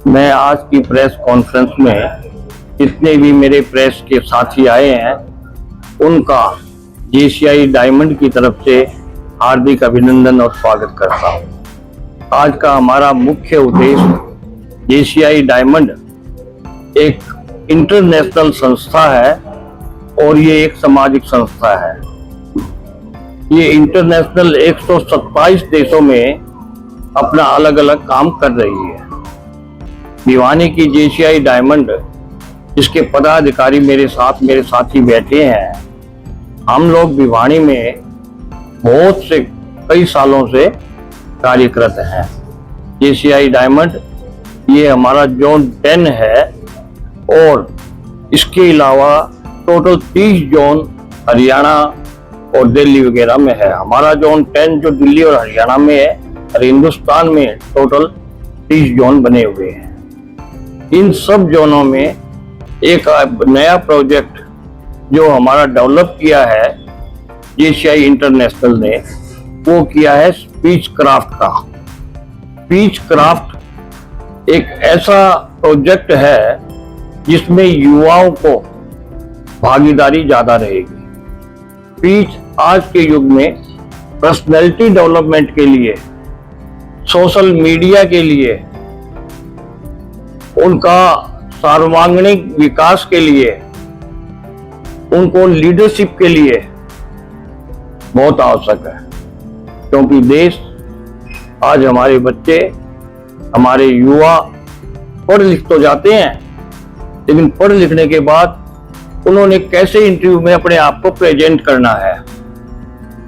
मैं आज की प्रेस कॉन्फ्रेंस में जितने भी मेरे प्रेस के साथी आए हैं उनका जेसीआई डायमंड की तरफ से हार्दिक अभिनंदन और स्वागत करता हूं। आज का हमारा मुख्य उद्देश्य जेसीआई डायमंड एक इंटरनेशनल संस्था है और ये एक सामाजिक संस्था है। ये इंटरनेशनल 127 देशों में अपना अलग अलग काम कर रही है। भिवानी की जेसीआई डायमंड, जिसके पदाधिकारी मेरे साथी बैठे हैं, हम लोग भिवानी में बहुत से कई सालों से कार्यरत हैं। जेसीआई डायमंड ये हमारा जोन 10 है और इसके अलावा टोटल 30 जोन हरियाणा और दिल्ली वगैरह में है। हमारा जोन 10 जो दिल्ली और हरियाणा में है और हिंदुस्तान में टोटल 30 जोन बने हुए हैं। इन सब जोनों में एक नया प्रोजेक्ट जो हमारा डेवलप किया है जेसीआई इंटरनेशनल ने, वो किया है स्पीच क्राफ्ट का। स्पीच क्राफ्ट एक ऐसा प्रोजेक्ट है जिसमें युवाओं को भागीदारी ज्यादा रहेगी। स्पीच आज के युग में पर्सनैलिटी डेवलपमेंट के लिए, सोशल मीडिया के लिए, उनका सर्वांगीण विकास के लिए, उनको लीडरशिप के लिए बहुत आवश्यक है। क्योंकि देश आज हमारे बच्चे, हमारे युवा पढ़ लिख तो जाते हैं, लेकिन पढ़ लिखने के बाद उन्होंने कैसे इंटरव्यू में अपने आप को प्रेजेंट करना है,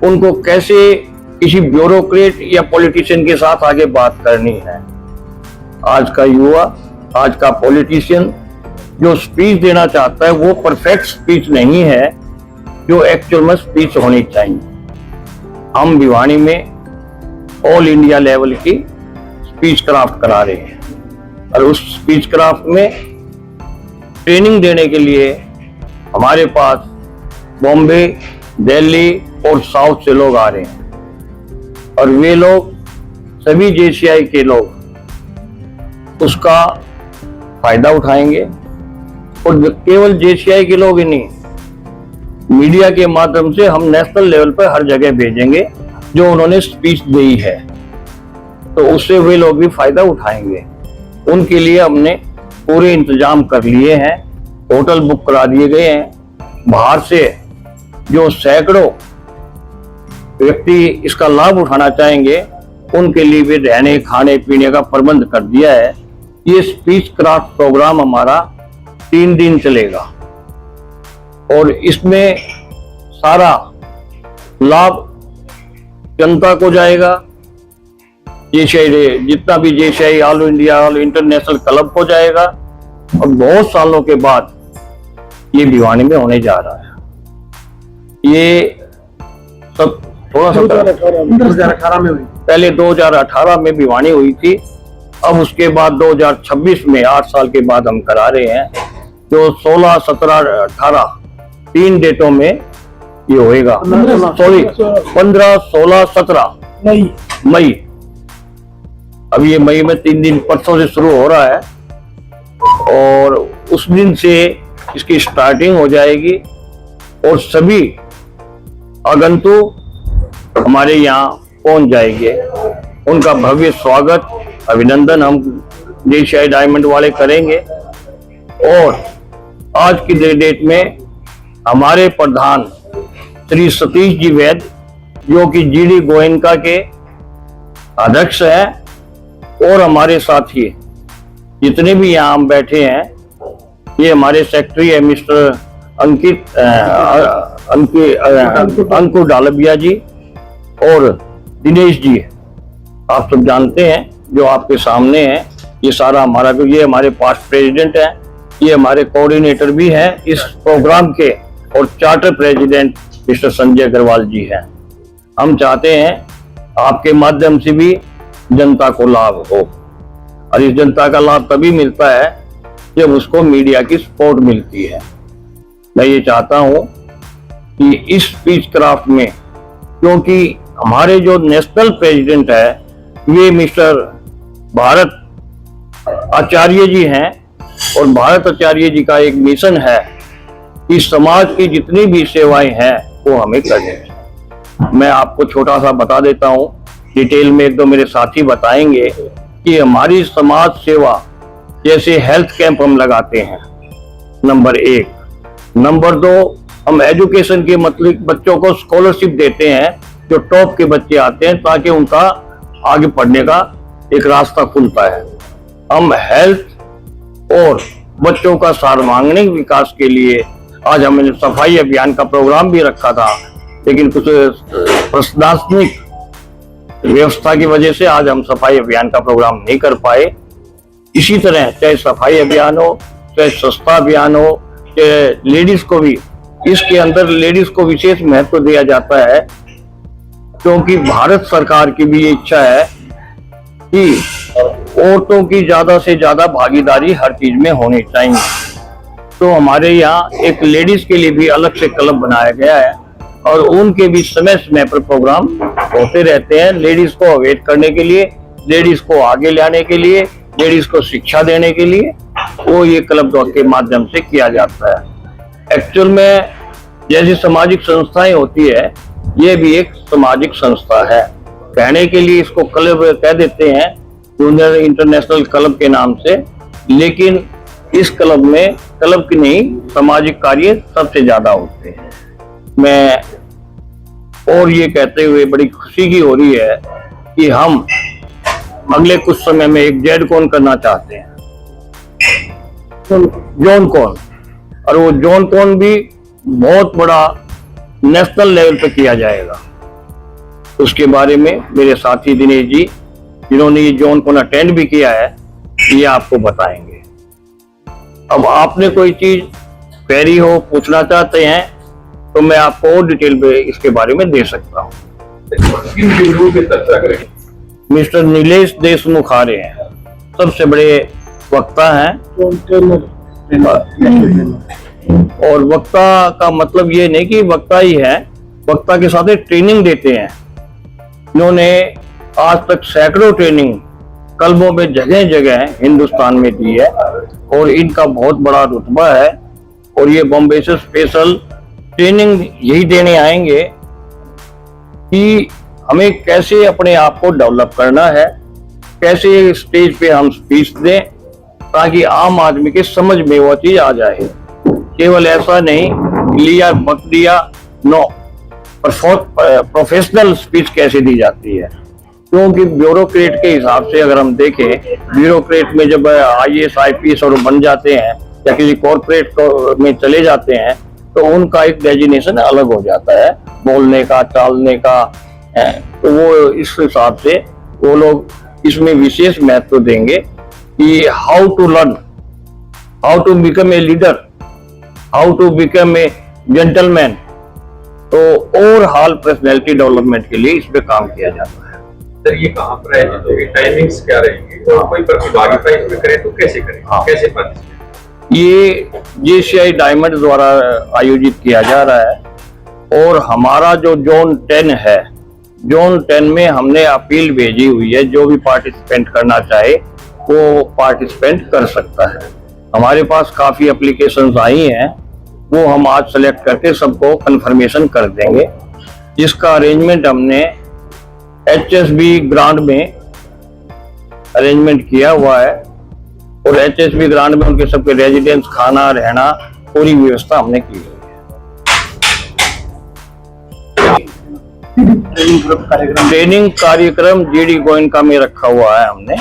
उनको कैसे किसी ब्यूरोक्रेट या पॉलिटिशियन के साथ आगे बात करनी है। आज का युवा, आज का पॉलिटिशियन जो स्पीच देना चाहता है वो परफेक्ट स्पीच नहीं है जो एक्चुअल में स्पीच होनी चाहिए। हम भिवानी में ऑल इंडिया लेवल की स्पीच क्राफ्ट करा रहे हैं और उस स्पीच क्राफ्ट में ट्रेनिंग देने के लिए हमारे पास बॉम्बे, दिल्ली और साउथ से लोग आ रहे हैं और वे लोग सभी जेसीआई के लोग उसका फायदा उठाएंगे। और केवल जेसीआई के लोग ही नहीं, मीडिया के माध्यम से हम नेशनल लेवल पर हर जगह भेजेंगे जो उन्होंने स्पीच दी है, तो उससे वे लोग भी फायदा उठाएंगे। उनके लिए हमने पूरे इंतजाम कर लिए हैं, होटल बुक करा दिए गए हैं। बाहर से जो सैकड़ों व्यक्ति इसका लाभ उठाना चाहेंगे उनके लिए भी रहने खाने पीने का प्रबंध कर दिया है। ये स्पीच क्राफ्ट प्रोग्राम हमारा 3 दिन चलेगा और इसमें सारा लाभ जनता को जाएगा। जेसीआई जितना भी JCI all India all international club को जाएगा और बहुत सालों के बाद ये भिवानी में होने जा रहा है। ये सब थोड़ा सा 2018 में हुई, पहले 2018 में भिवानी हुई थी, अब उसके बाद 2026 में 8 साल के बाद हम करा रहे हैं। जो 16, 17, 18 3 डेटों में ये होएगा। 15, 16, 17 मई। अब ये मई में 3 दिन परसों से शुरू हो रहा है और उस दिन से इसकी स्टार्टिंग हो जाएगी और सभी आगंतुक हमारे यहाँ पहुंच जाएंगे। उनका भव्य स्वागत, अभिनंदन हम जेसीआई डायमंड वाले करेंगे। और आज की डेट में हमारे प्रधान श्री सतीश जी वैद्य, जो कि जीडी गोयनका के अध्यक्ष हैं, और हमारे साथी जितने भी यहाँ हम बैठे हैं, ये हमारे सेक्रेटरी है मिस्टर अंकुर डालबिया जी और दिनेश जी, आप सब जानते हैं जो आपके सामने है। ये सारा हमारा, ये हमारे पास्ट प्रेसिडेंट हैं, ये हमारे कोऑर्डिनेटर भी हैं इस प्रोग्राम के, और charter president mister Sanjay Agarwal ji हैं। हम चाहते हैं आपके माध्यम से भी जनता को लाभ हो, और इस जनता का लाभ तभी मिलता है जब उसको मीडिया की सपोर्ट मिलती है। मैं ये चाहता हूं कि इस स्पीच क्राफ्ट में, क्योंकि हमारे जो नेशनल प्रेसिडेंट है वे मिस्टर भारत आचार्य जी हैं और भारत आचार्य जी का एक मिशन है कि समाज की जितनी भी सेवाएं हैं वो हमें करनी चाहिए। मैं आपको छोटा सा बता देता हूँ, डिटेल में एक दो मेरे साथी बताएंगे कि हमारी समाज सेवा जैसे हेल्थ कैंप हम लगाते हैं, नंबर 1। नंबर 2, हम एजुकेशन के मतलब बच्चों को स्कॉलरशिप देते हैं, जो टॉप के बच्चे आते हैं, ताकि उनका आगे पढ़ने का एक रास्ता खुलता है। हम हेल्थ और बच्चों का सर्वांगीण विकास के लिए आज हमने सफाई अभियान का प्रोग्राम भी रखा था, लेकिन कुछ प्रशासनिक व्यवस्था की वजह से आज हम सफाई अभियान का प्रोग्राम नहीं कर पाए। इसी तरह चाहे सफाई अभियान हो, चाहे स्वच्छता अभियान हो, चाहे लेडीज को भी, इसके अंदर लेडीज को विशेष महत्व दिया जाता है, क्योंकि भारत सरकार की भी ये इच्छा है कि औरतों की ज्यादा से ज्यादा भागीदारी हर चीज में होनी चाहिए। तो हमारे यहाँ एक लेडीज के लिए भी अलग से क्लब बनाया गया है और उनके भी समय समय पर प्रोग्राम होते रहते हैं, लेडीज को अवेयर करने के लिए, लेडीज को आगे लाने के लिए, लेडीज को शिक्षा देने के लिए वो ये क्लब दौड़ के माध्यम से किया जाता है। एक्चुअल में जैसी सामाजिक संस्थाएं होती है, ये भी एक सामाजिक संस्था है। कहने के लिए इसको क्लब कह देते हैं, जूनियर इंटरनेशनल क्लब के नाम से, लेकिन इस क्लब में क्लब की नहीं, सामाजिक कार्य सबसे ज्यादा होते हैं। मैं और ये कहते हुए बड़ी खुशी की हो रही है कि हम अगले कुछ समय में एक जेड कॉन करना चाहते हैं, जॉन कॉन, और वो जॉन कॉन भी बहुत बड़ा नेशनल लेवल पे किया जाएगा। उसके बारे में मेरे साथी दिनेश जी, जिन्होंने ये जॉन कॉन अटेंड भी किया है, ये आपको बताएंगे। अब आपने कोई चीज क्वेरी हो, पूछना चाहते हैं, तो मैं आपको और डिटेल में इसके बारे में दे सकता हूँ। मिस्टर नीलेश देशमुख आ रहे हैं, सबसे बड़े वक्ता हैं। और वक्ता का मतलब ये नहीं कि वक्ता ही है, वक्ता के साथ ट्रेनिंग देते हैं। इन्होंने आज तक सैकड़ों ट्रेनिंग क्लबों में जगह जगह हिंदुस्तान में दी है और इनका बहुत बड़ा रुतबा है। और ये बॉम्बे से स्पेशल ट्रेनिंग यही देने आएंगे कि हमें कैसे अपने आप को डेवलप करना है, कैसे स्टेज पे हम स्पीच दें, ताकि आम आदमी के समझ में वो चीज आ जाए। केवल ऐसा नहीं लिया बक दिया, नो, प्रोफेशनल स्पीच कैसे दी जाती है। क्योंकि ब्यूरोक्रेट के हिसाब से अगर हम देखें, ब्यूरोक्रेट में जब IAS IPS और बन जाते हैं या किसी कॉर्पोरेट में चले जाते हैं, तो उनका एक डेजिग्नेशन अलग हो जाता है, बोलने का, चालने का। तो वो इस हिसाब से वो लोग इसमें विशेष महत्व देंगे कि how to learn, how to become a leader, how to become a gentleman. तो ओवरऑल पर्सनैलिटी डेवलपमेंट के लिए इस पे काम किया जाता है। सर, ये कहाँ पर है, तो ये टाइमिंग्स क्या रहेंगी, और कोई प्रतिभागिता इसमें करे तो कैसे करें, कैसे पार्टिसिपेट? ये JCI डायमंड द्वारा आयोजित किया जा रहा है और हमारा जो जोन 10 है, जोन 10 में हमने अपील भेजी हुई है, जो भी पार्टिसिपेंट करना चाहे वो पार्टिसिपेंट कर सकता है। हमारे पास काफी एप्लीकेशंस आई हैं, वो हम आज सेलेक्ट करके सबको कंफर्मेशन कर देंगे, जिसका अरेंजमेंट हमने HSB ग्रांट में अरेंजमेंट किया हुआ है। और HSB ग्रांट में उनके सबके रेजिडेंस, खाना, रहना, पूरी व्यवस्था हमने की हुई है। ट्रेनिंग कार्यक्रम GD गोयनका में रखा हुआ है हमने।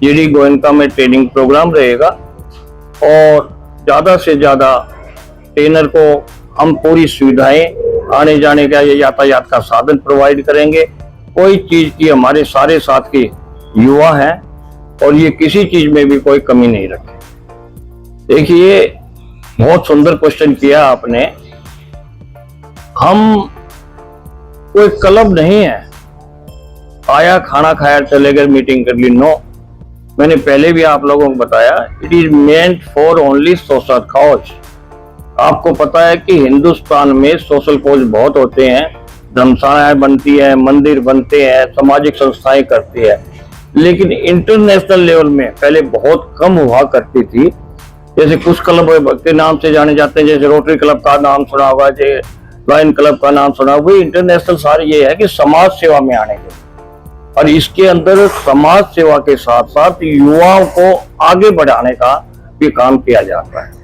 GD गोयनका में ट्रेनिंग प्रोग्राम रहेगा और ज्यादा से ज्यादा ट्रेनर को हम पूरी सुविधाएं, आने जाने का या यातायात का साधन प्रोवाइड करेंगे। कोई चीज की हमारे सारे साथ के युवा हैं और ये किसी चीज में भी कोई कमी नहीं रखे। देखिए, बहुत सुंदर क्वेश्चन किया आपने। हम कोई क्लब नहीं है, आया खाना खाया चले गए, मीटिंग कर ली, नो। मैंने पहले भी आप लोगों को बताया, it is meant for only social cause. आपको पता है कि हिंदुस्तान में सोशल कॉज बहुत होते हैं, धर्मशालाएं बनती हैं, मंदिर बनते हैं, सामाजिक संस्थाएं करती है, लेकिन इंटरनेशनल लेवल में पहले बहुत कम हुआ करती थी। जैसे कुछ क्लब के नाम से जाने जाते हैं, जैसे रोटरी क्लब का नाम सुना होगा, जैसे लायन क्लब का नाम सुना होगा। इंटरनेशनल सारे ये है कि समाज सेवा में आने के, और इसके अंदर समाज सेवा के साथ साथ युवाओं को आगे बढ़ाने का भी काम किया जाता है।